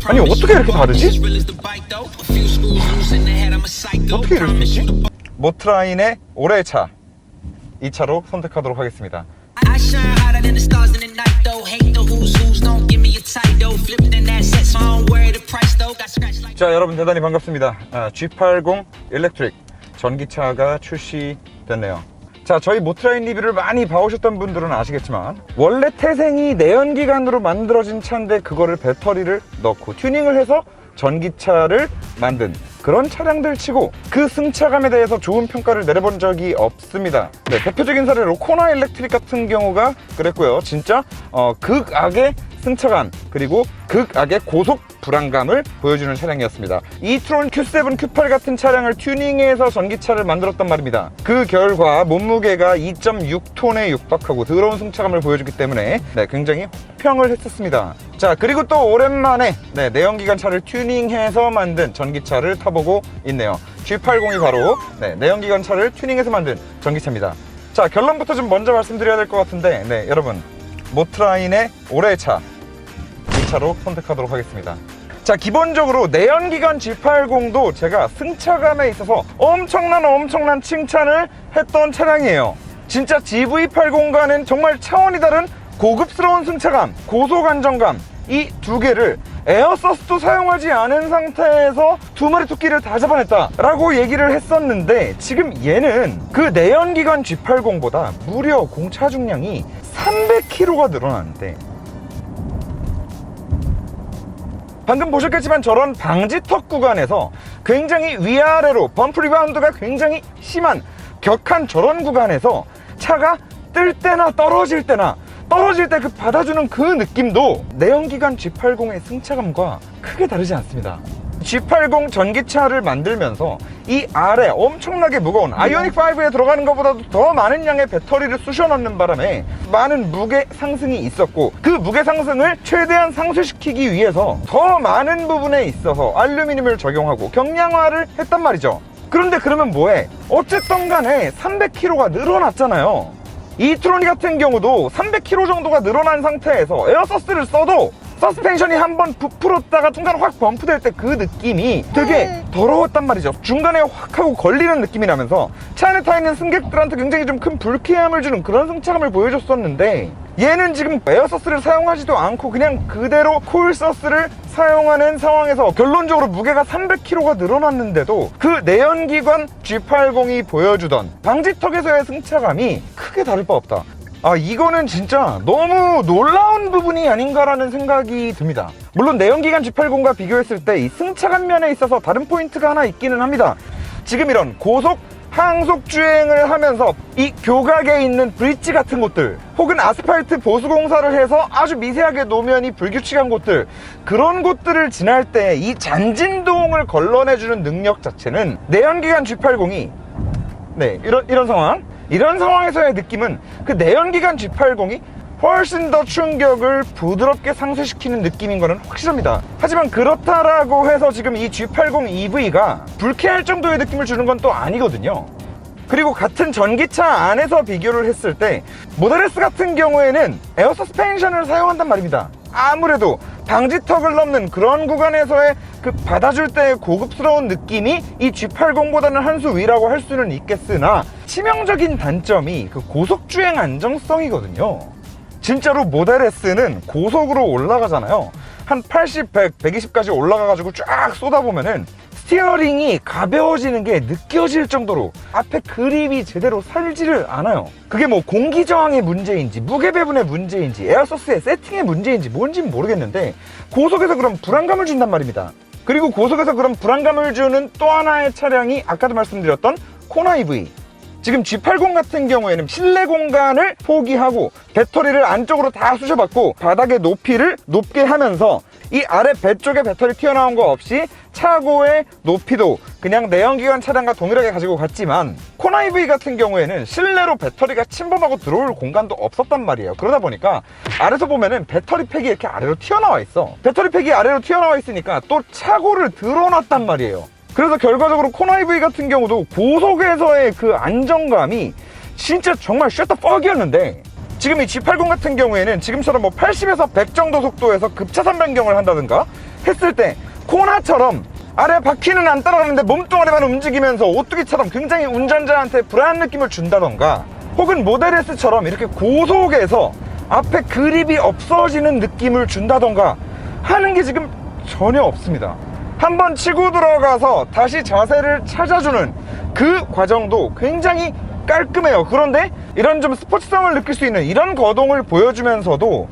아니 어떻게 이렇게 다르지? 어떻게 이럴 수 있지? 모트라인의 올해의 차 2차로 선택하도록 하겠습니다. 자, 여러분 대단히 반갑습니다. G80 일렉트릭 전기차가 출시됐네요. 자, 저희 모트라인 리뷰를 많이 봐오셨던 분들은 아시겠지만 원래 태생이 내연기관으로 만들어진 차인데 그거를 배터리를 넣고 튜닝을 해서 전기차를 만든 그런 차량들 치고 그 승차감에 대해서 좋은 평가를 내려본 적이 없습니다. 네, 대표적인 사례로 코나 일렉트릭 같은 경우가 그랬고요. 진짜 극악의 승차감 그리고 극악의 고속 불안감을 보여주는 차량이었습니다. 이트론 Q7, Q8 같은 차량을 튜닝해서 전기차를 만들었단 말입니다. 그 결과 몸무게가 2.6톤에 육박하고 더러운 승차감을 보여주기 때문에 굉장히 호평을 했었습니다. 자, 그리고 또 오랜만에 내연기관 차를 튜닝해서 만든 전기차를 타보고 있네요. G80이 바로 내연기관 차를 튜닝해서 만든 전기차입니다. 자, 결론부터 좀 먼저 말씀드려야 될 것 같은데 여러분 모트라인의 올해의 차 2차로 선택하도록 하겠습니다. 자, 기본적으로 내연기관 G80도 제가 승차감에 있어서 엄청난 칭찬을 했던 차량이에요. 진짜 GV80과는 정말 차원이 다른 고급스러운 승차감, 고속 안정감 이 두 개를 에어서스도 사용하지 않은 상태에서 두 마리 토끼를 다 잡아냈다 라고 얘기를 했었는데 지금 얘는 그 내연기관 G80보다 무려 공차 중량이 300kg가 늘어나는데 방금 보셨겠지만 저런 방지턱 구간에서 굉장히 위아래로 범프 리바운드가 굉장히 심한 격한 저런 구간에서 차가 뜰 때나 떨어질 때 그 받아주는 그 느낌도 내연기관 G80의 승차감과 크게 다르지 않습니다. G80 전기차를 만들면서 이 아래 엄청나게 무거운 아이오닉5에 들어가는 것보다도 더 많은 양의 배터리를 쑤셔 넣는 바람에 많은 무게 상승이 있었고 그 무게 상승을 최대한 상쇄시키기 위해서 더 많은 부분에 있어서 알루미늄을 적용하고 경량화를 했단 말이죠. 그런데 그러면 뭐해? 어쨌든 간에 300kg가 늘어났잖아요. 이트로니 같은 경우도 300kg 정도가 늘어난 상태에서 에어서스를 써도 서스펜션이 한번 부풀었다가 중간에 확 범프될 때 그 느낌이 되게 더러웠단 말이죠. 중간에 확 하고 걸리는 느낌이 나면서 차 안에 타있는 승객들한테 굉장히 좀 큰 불쾌함을 주는 그런 승차감을 보여줬었는데 얘는 지금 에어서스를 사용하지도 않고 그냥 그대로 코일서스를 사용하는 상황에서 결론적으로 무게가 300kg가 늘어났는데도 그 내연기관 G80이 보여주던 방지턱에서의 승차감이 크게 다를 바 없다. 이거는 진짜 너무 놀라운 부분이 아닌가라는 생각이 듭니다. 물론 내연기관 G80과 비교했을 때 이 승차감 면에 있어서 다른 포인트가 하나 있기는 합니다. 지금 이런 고속 항속 주행을 하면서 이 교각에 있는 브릿지 같은 곳들 혹은 아스팔트 보수 공사를 해서 아주 미세하게 노면이 불규칙한 곳들 그런 곳들을 지날 때 이 잔진동을 걸러내주는 능력 자체는 내연기관 G80이 이런 상황에서의 느낌은 그 내연기관 G80이 훨씬 더 충격을 부드럽게 상쇄시키는 느낌인 거는 확실합니다. 하지만 그렇다라고 해서 지금 이 G80 EV가 불쾌할 정도의 느낌을 주는 건 또 아니거든요. 그리고 같은 전기차 안에서 비교를 했을 때 모델 S 같은 경우에는 에어 서스펜션을 사용한단 말입니다. 아무래도 방지턱을 넘는 그런 구간에서의 그 받아줄 때의 고급스러운 느낌이 이 G80보다는 한 수 위라고 할 수는 있겠으나 치명적인 단점이 그 고속주행 안정성이거든요. 진짜로 모델 S는 고속으로 올라가잖아요. 한 80, 100, 120까지 올라가가지고 쫙 쏟아보면은 스티어링이 가벼워지는 게 느껴질 정도로 앞에 그립이 제대로 살지를 않아요. 그게 뭐 공기 저항의 문제인지 무게 배분의 문제인지 에어소스의 세팅의 문제인지 뭔지는 모르겠는데 고속에서 그런 불안감을 준단 말입니다. 그리고 고속에서 그런 불안감을 주는 또 하나의 차량이 아까도 말씀드렸던 코나 EV. 지금 G80 같은 경우에는 실내 공간을 포기하고 배터리를 안쪽으로 다 쑤셔받고 바닥의 높이를 높게 하면서 이 아래 배 쪽에 배터리 튀어나온 거 없이 차고의 높이도 그냥 내연기관 차량과 동일하게 가지고 갔지만 코나 EV 같은 경우에는 실내로 배터리가 침범하고 들어올 공간도 없었단 말이에요. 그러다 보니까 아래서 보면은 배터리 팩이 이렇게 아래로 튀어나와 있어. 배터리 팩이 아래로 튀어나와 있으니까 또 차고를 드러놨단 말이에요. 그래서 결과적으로 코나 EV 같은 경우도 고속에서의 그 안정감이 진짜 정말 쉣더 퍽이었는데 지금 이 G80 같은 경우에는 지금처럼 뭐 80에서 100 정도 속도에서 급차선 변경을 한다든가 했을 때 코나처럼 아래 바퀴는 안 따라가는데 몸뚱아리만 움직이면서 오뚜기처럼 굉장히 운전자한테 불안한 느낌을 준다던가, 혹은 모델 S처럼 이렇게 고속에서 앞에 그립이 없어지는 느낌을 준다던가 하는 게 지금 전혀 없습니다. 한번 치고 들어가서 다시 자세를 찾아주는 그 과정도 굉장히 깔끔해요. 그런데 이런 좀 스포츠성을 느낄 수 있는 이런 거동을 보여주면서도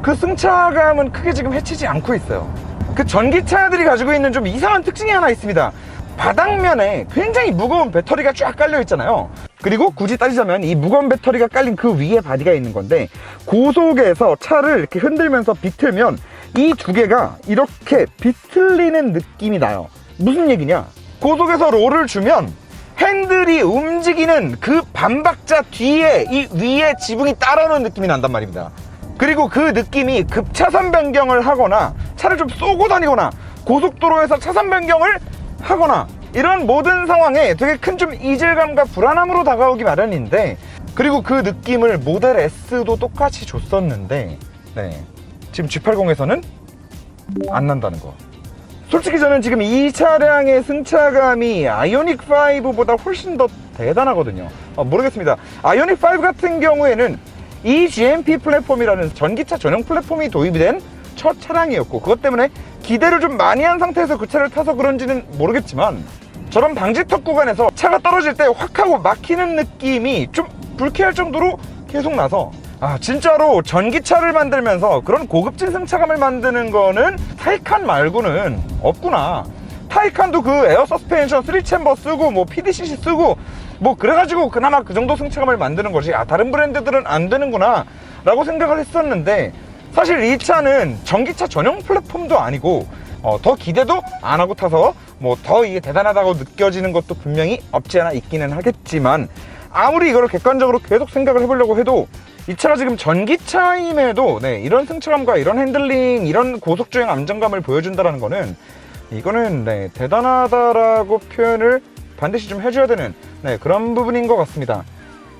그 승차감은 크게 지금 해치지 않고 있어요. 그 전기차들이 가지고 있는 좀 이상한 특징이 하나 있습니다. 바닥면에 굉장히 무거운 배터리가 쫙 깔려 있잖아요. 그리고 굳이 따지자면 이 무거운 배터리가 깔린 그 위에 바디가 있는 건데, 고속에서 차를 이렇게 흔들면서 비틀면 이 두 개가 이렇게 비틀리는 느낌이 나요. 무슨 얘기냐? 고속에서 롤을 주면 핸들이 움직이는 그 반박자 뒤에 이 위에 지붕이 따라오는 느낌이 난단 말입니다. 그리고 그 느낌이 급차선 변경을 하거나 차를 좀 쏘고 다니거나 고속도로에서 차선 변경을 하거나 이런 모든 상황에 되게 큰 좀 이질감과 불안함으로 다가오기 마련인데, 그리고 그 느낌을 모델 S도 똑같이 줬었는데 지금 G80에서는 안 난다는 거. 솔직히 저는 지금 이 차량의 승차감이 아이오닉 5보다 훨씬 더 대단하거든요. 모르겠습니다. 아이오닉 5 같은 경우에는 이 GMP 플랫폼이라는 전기차 전용 플랫폼이 도입이 된 첫 차량이었고, 그것 때문에 기대를 좀 많이 한 상태에서 그 차를 타서 그런지는 모르겠지만, 저런 방지턱 구간에서 차가 떨어질 때 확 하고 막히는 느낌이 좀 불쾌할 정도로 계속 나서, 진짜로 전기차를 만들면서 그런 고급진 승차감을 만드는 거는 타이칸 말고는 없구나. 타이칸도 그 에어 서스펜션 3챔버 쓰고 뭐 PDCC 쓰고 뭐 그래가지고 그나마 그 정도 승차감을 만드는 것이 다른 브랜드들은 안 되는구나 라고 생각을 했었는데, 사실 이 차는 전기차 전용 플랫폼도 아니고 더 기대도 안 하고 타서 뭐 더 이게 대단하다고 느껴지는 것도 분명히 없지 않아 있기는 하겠지만, 아무리 이걸 객관적으로 계속 생각을 해보려고 해도 이 차가 지금 전기차임에도 이런 승차감과 이런 핸들링, 이런 고속주행 안정감을 보여준다는 거는, 이거는 대단하다라고 표현을 반드시 좀 해줘야 되는 그런 부분인 것 같습니다.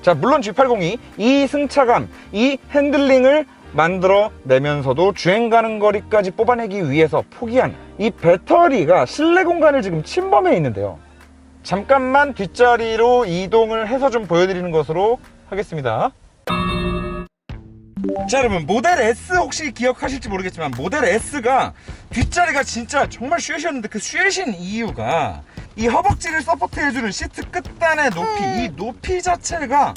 자, 물론 G80이 이 승차감, 이 핸들링을 만들어내면서도 주행 가는 거리까지 뽑아내기 위해서 포기한 이 배터리가 실내 공간을 지금 침범해 있는데요. 잠깐만 뒷자리로 이동을 해서 좀 보여드리는 것으로 하겠습니다. 자, 여러분, 모델 S 혹시 기억하실지 모르겠지만 모델 S가 뒷자리가 진짜 정말 쉐시였는데, 그 쉐신 이유가 이 허벅지를 서포트해주는 시트 끝단의 높이, 이 높이 자체가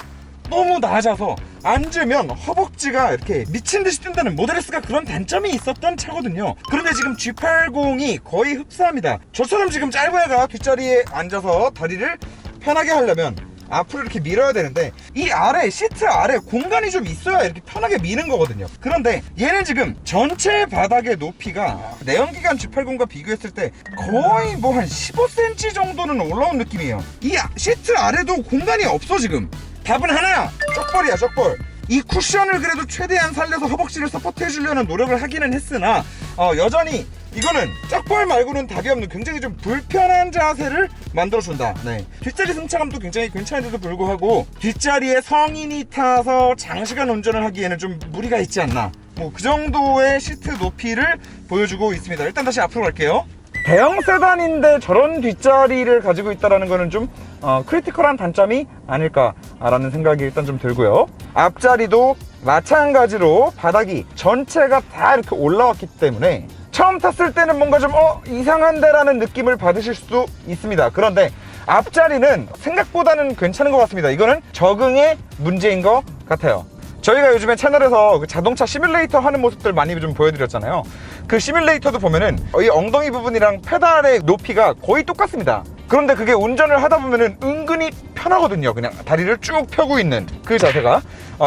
너무 낮아서 앉으면 허벅지가 이렇게 미친듯이 뜬다는 모델 S가 그런 단점이 있었던 차거든요. 그런데 지금 G80이 거의 흡사합니다. 저처럼 지금 짧은 애가 뒷자리에 앉아서 다리를 편하게 하려면 앞으로 이렇게 밀어야 되는데, 이 아래 시트 아래 공간이 좀 있어야 이렇게 편하게 미는 거거든요. 그런데 얘는 지금 전체 바닥의 높이가 내연기관 G80과 비교했을 때 거의 뭐 한 15cm 정도는 올라온 느낌이에요. 이 시트 아래도 공간이 없어. 지금 답은 하나야, 쪽벌이야, 쪽벌. 이 쿠션을 그래도 최대한 살려서 허벅지를 서포트 해주려는 노력을 하기는 했으나 여전히 이거는 짝벌 말고는 답이 없는 굉장히 좀 불편한 자세를 만들어준다. 뒷자리 승차감도 굉장히 괜찮은데도 불구하고 뒷자리에 성인이 타서 장시간 운전을 하기에는 좀 무리가 있지 않나, 뭐 그 정도의 시트 높이를 보여주고 있습니다. 일단 다시 앞으로 갈게요. 대형 세단인데 저런 뒷자리를 가지고 있다는 거는 좀 크리티컬한 단점이 아닐까라는 생각이 일단 좀 들고요. 앞자리도 마찬가지로 바닥이 전체가 다 이렇게 올라왔기 때문에 처음 탔을 때는 뭔가 좀 이상한데 라는 느낌을 받으실 수도 있습니다. 그런데 앞자리는 생각보다는 괜찮은 것 같습니다. 이거는 적응의 문제인 것 같아요. 저희가 요즘에 채널에서 그 자동차 시뮬레이터 하는 모습들 많이 좀 보여드렸잖아요. 그 시뮬레이터도 보면은 이 엉덩이 부분이랑 페달의 높이가 거의 똑같습니다. 그런데 그게 운전을 하다 보면은 은근히 편하거든요. 그냥 다리를 쭉 펴고 있는 그 자세가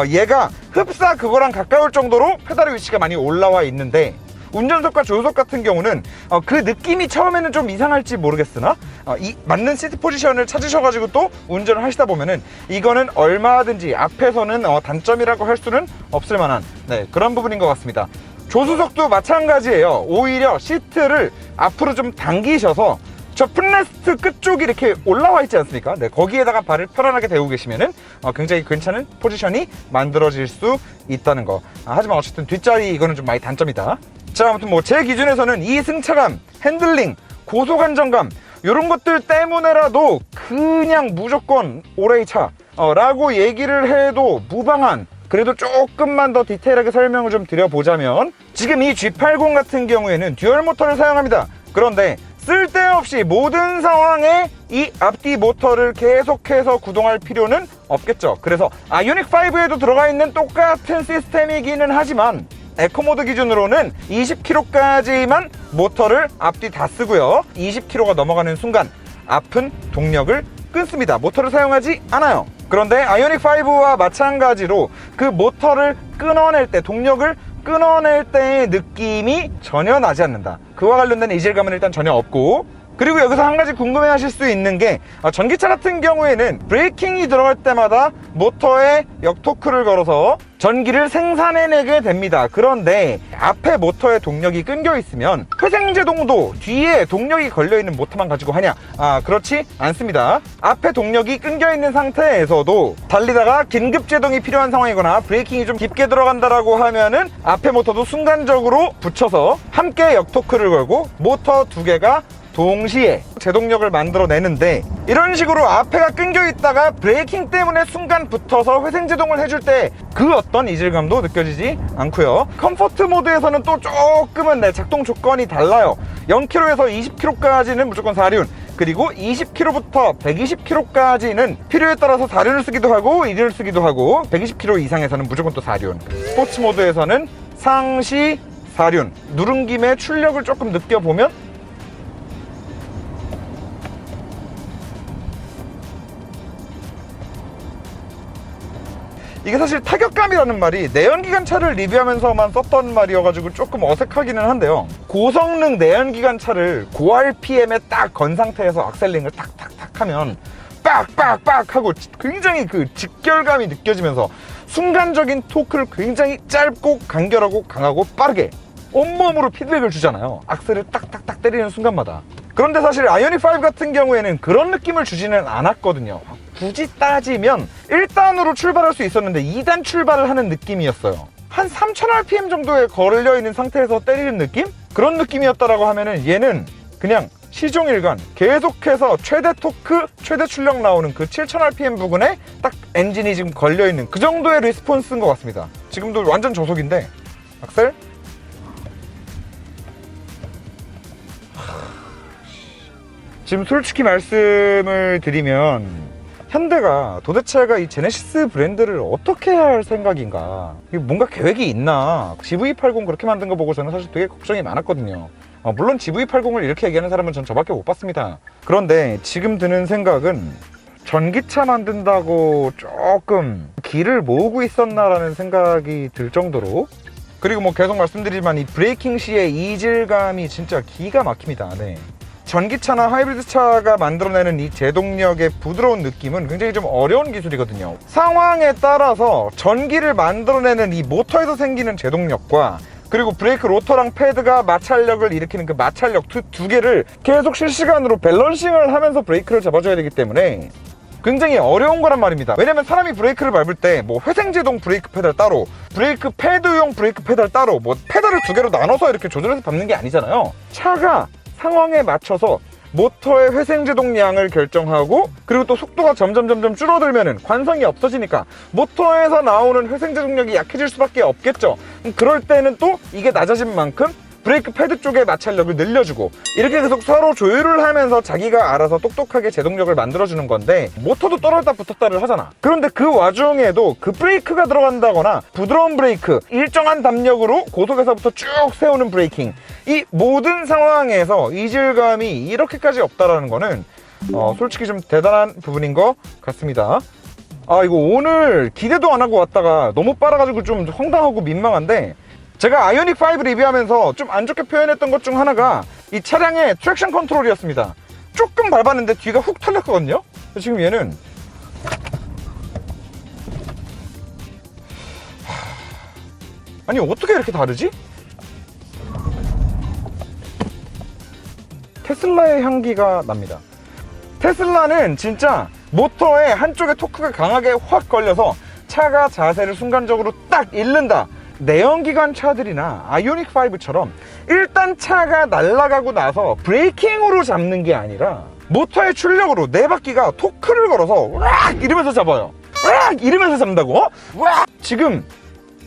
얘가 흡사 그거랑 가까울 정도로 페달의 위치가 많이 올라와 있는데, 운전석과 조수석 같은 경우는 그 느낌이 처음에는 좀 이상할지 모르겠으나 이 맞는 시트 포지션을 찾으셔가지고 또 운전을 하시다 보면은 이거는 얼마든지 앞에서는 단점이라고 할 수는 없을 만한 그런 부분인 것 같습니다. 조수석도 마찬가지예요. 오히려 시트를 앞으로 좀 당기셔서 저 풋레스트 끝쪽이 이렇게 올라와 있지 않습니까? 네, 거기에다가 발을 편안하게 대고 계시면은 굉장히 괜찮은 포지션이 만들어질 수 있다는 거. 하지만 어쨌든 뒷자리 이거는 좀 많이 단점이다. 자, 아무튼 뭐 제 기준에서는 이 승차감, 핸들링, 고속 안정감 이런 것들 때문에라도 그냥 무조건 올해의 차 라고 얘기를 해도 무방한, 그래도 조금만 더 디테일하게 설명을 좀 드려보자면, 지금 이 G80 같은 경우에는 듀얼 모터를 사용합니다. 그런데 쓸데없이 모든 상황에 이 앞뒤 모터를 계속해서 구동할 필요는 없겠죠. 그래서 아이오닉 5에도 들어가 있는 똑같은 시스템이기는 하지만 에코모드 기준으로는 20km까지만 모터를 앞뒤 다 쓰고요, 20km가 넘어가는 순간 앞은 동력을 끊습니다. 모터를 사용하지 않아요. 그런데 아이오닉 5와 마찬가지로 그 모터를 끊어낼 때, 동력을 끊어낼 때의 느낌이 전혀 나지 않는다. 그와 관련된 이질감은 일단 전혀 없고, 그리고 여기서 한 가지 궁금해 하실 수 있는 게, 전기차 같은 경우에는 브레이킹이 들어갈 때마다 모터에 역토크를 걸어서 전기를 생산해내게 됩니다. 그런데 앞에 모터에 동력이 끊겨 있으면 회생제동도 뒤에 동력이 걸려있는 모터만 가지고 하냐? 그렇지 않습니다. 앞에 동력이 끊겨 있는 상태에서도 달리다가 긴급제동이 필요한 상황이거나 브레이킹이 좀 깊게 들어간다라고 하면은 앞에 모터도 순간적으로 붙여서 함께 역토크를 걸고 모터 두 개가 동시에 제동력을 만들어내는데, 이런 식으로 앞에가 끊겨 있다가 브레이킹 때문에 순간 붙어서 회생제동을 해줄 때 그 어떤 이질감도 느껴지지 않고요. 컴포트 모드에서는 또 조금은 작동 조건이 달라요. 0km에서 20km까지는 무조건 4륜, 그리고 20km부터 120km까지는 필요에 따라서 4륜을 쓰기도 하고 2륜을 쓰기도 하고, 120km 이상에서는 무조건 또 4륜. 스포츠 모드에서는 상시 4륜. 누른 김에 출력을 조금 느껴보면 이게 사실 타격감이라는 말이 내연기관차를 리뷰하면서만 썼던 말이어가지고 조금 어색하기는 한데요, 고성능 내연기관차를 고RPM에 딱 건 상태에서 악셀링을 탁탁탁 하면 빡빡빡 하고 굉장히 그 직결감이 느껴지면서 순간적인 토크를 굉장히 짧고 간결하고 강하고 빠르게 온몸으로 피드백을 주잖아요. 악셀을 딱딱딱 때리는 순간마다. 그런데 사실 아이오닉 5 같은 경우에는 그런 느낌을 주지는 않았거든요. 굳이 따지면 1단으로 출발할 수 있었는데 2단 출발을 하는 느낌이었어요. 한 3000rpm 정도에 걸려있는 상태에서 때리는 느낌? 그런 느낌이었다라고 하면은 얘는 그냥 시종일관 계속해서 최대 토크, 최대 출력 나오는 그 7000rpm 부근에 딱 엔진이 지금 걸려있는 그 정도의 리스폰스인 것 같습니다. 지금도 완전 저속인데 악셀? 지금 솔직히 말씀을 드리면 현대가 도대체가 이 제네시스 브랜드를 어떻게 해야 할 생각인가, 뭔가 계획이 있나. GV80 그렇게 만든 거 보고 저는 사실 되게 걱정이 많았거든요. 물론 GV80을 이렇게 얘기하는 사람은 전 저밖에 못 봤습니다. 그런데 지금 드는 생각은 전기차 만든다고 조금 길을 모으고 있었나라는 생각이 들 정도로, 그리고 뭐 계속 말씀드리지만 이 브레이킹 시의 이질감이 진짜 기가 막힙니다. 네. 전기차나 하이브리드 차가 만들어내는 이 제동력의 부드러운 느낌은 굉장히 좀 어려운 기술이거든요. 상황에 따라서 전기를 만들어내는 이 모터에서 생기는 제동력과, 그리고 브레이크 로터랑 패드가 마찰력을 일으키는 그 마찰력 두 개를 계속 실시간으로 밸런싱을 하면서 브레이크를 잡아줘야 되기 때문에 굉장히 어려운 거란 말입니다. 왜냐면 사람이 브레이크를 밟을 때 뭐 회생제동 브레이크 페달 따로, 브레이크 패드용 브레이크 페달 따로, 뭐 페달을 두 개로 나눠서 이렇게 조절해서 밟는 게 아니잖아요. 차가 상황에 맞춰서 모터의 회생제동량을 결정하고, 그리고 또 속도가 점점 줄어들면은 관성이 없어지니까 모터에서 나오는 회생제동력이 약해질 수밖에 없겠죠. 그럴 때는 또 이게 낮아진 만큼 브레이크 패드 쪽의 마찰력을 늘려주고, 이렇게 계속 서로 조율을 하면서 자기가 알아서 똑똑하게 제동력을 만들어주는 건데, 모터도 떨어졌다 붙었다를 하잖아. 그런데 그 와중에도 그 브레이크가 들어간다거나 부드러운 브레이크, 일정한 담력으로 고속에서부터 쭉 세우는 브레이킹, 이 모든 상황에서 이질감이 이렇게까지 없다라는 거는 솔직히 좀 대단한 부분인 것 같습니다. 이거 오늘 기대도 안 하고 왔다가 너무 빨아가지고 좀 황당하고 민망한데, 제가 아이오닉 5 리뷰하면서 좀 안 좋게 표현했던 것 중 하나가 이 차량의 트랙션 컨트롤이었습니다. 조금 밟았는데 뒤가 훅 털렸거든요. 지금 얘는 아니 어떻게 이렇게 다르지? 테슬라의 향기가 납니다. 테슬라는 진짜 모터에 한쪽에 토크가 강하게 확 걸려서 차가 자세를 순간적으로 딱 잃는다. 내연기관 차들이나 아이오닉 5처럼 일단 차가 날아가고 나서 브레이킹으로 잡는 게 아니라 모터의 출력으로 네 바퀴가 토크를 걸어서 으악 이러면서 잡아요. 으악 이러면서 잡는다고? 으악! 지금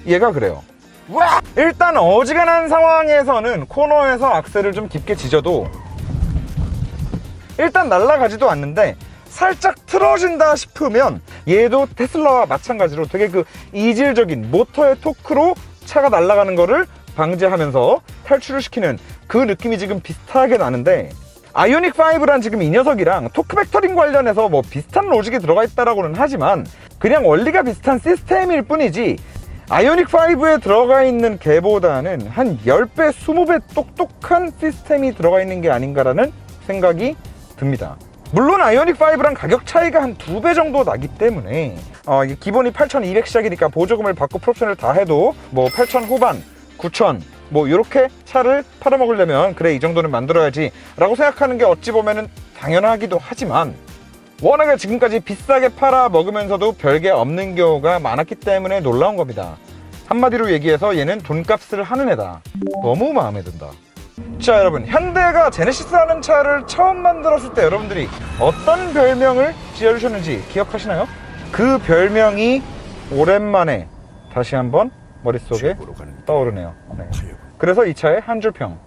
얘가 그래요. 으악! 일단 어지간한 상황에서는 코너에서 악셀을 좀 깊게 지져도 일단 날아가지도 않는데 살짝 틀어진다 싶으면 얘도 테슬라와 마찬가지로 되게 그 이질적인 모터의 토크로 차가 날아가는 거를 방지하면서 탈출을 시키는 그 느낌이 지금 비슷하게 나는데, 아이오닉 5란 지금 이 녀석이랑 토크 벡터링 관련해서 뭐 비슷한 로직이 들어가 있다라고는 하지만 그냥 원리가 비슷한 시스템일 뿐이지 아이오닉 5에 들어가 있는 개보다는 한 10배, 20배 똑똑한 시스템이 들어가 있는 게 아닌가라는 생각이 듭니다. 물론 아이오닉 5랑 가격 차이가 한 2배 정도 나기 때문에 이게 기본이 8,200 시작이니까 보조금을 받고 풀옵션을 다 해도 뭐 8,000 후반, 9,000 뭐 이렇게 차를 팔아먹으려면 그래 이 정도는 만들어야지 라고 생각하는 게 어찌 보면은 당연하기도 하지만 워낙에 지금까지 비싸게 팔아먹으면서도 별게 없는 경우가 많았기 때문에 놀라운 겁니다. 한마디로 얘기해서 얘는 돈값을 하는 애다. 너무 마음에 든다. 자 여러분, 현대가 제네시스라는 차를 처음 만들었을 때 여러분들이 어떤 별명을 지어주셨는지 기억하시나요? 그 별명이 오랜만에 다시 한번 머릿속에 떠오르네요. 네. 그래서 이 차의 한 줄 평.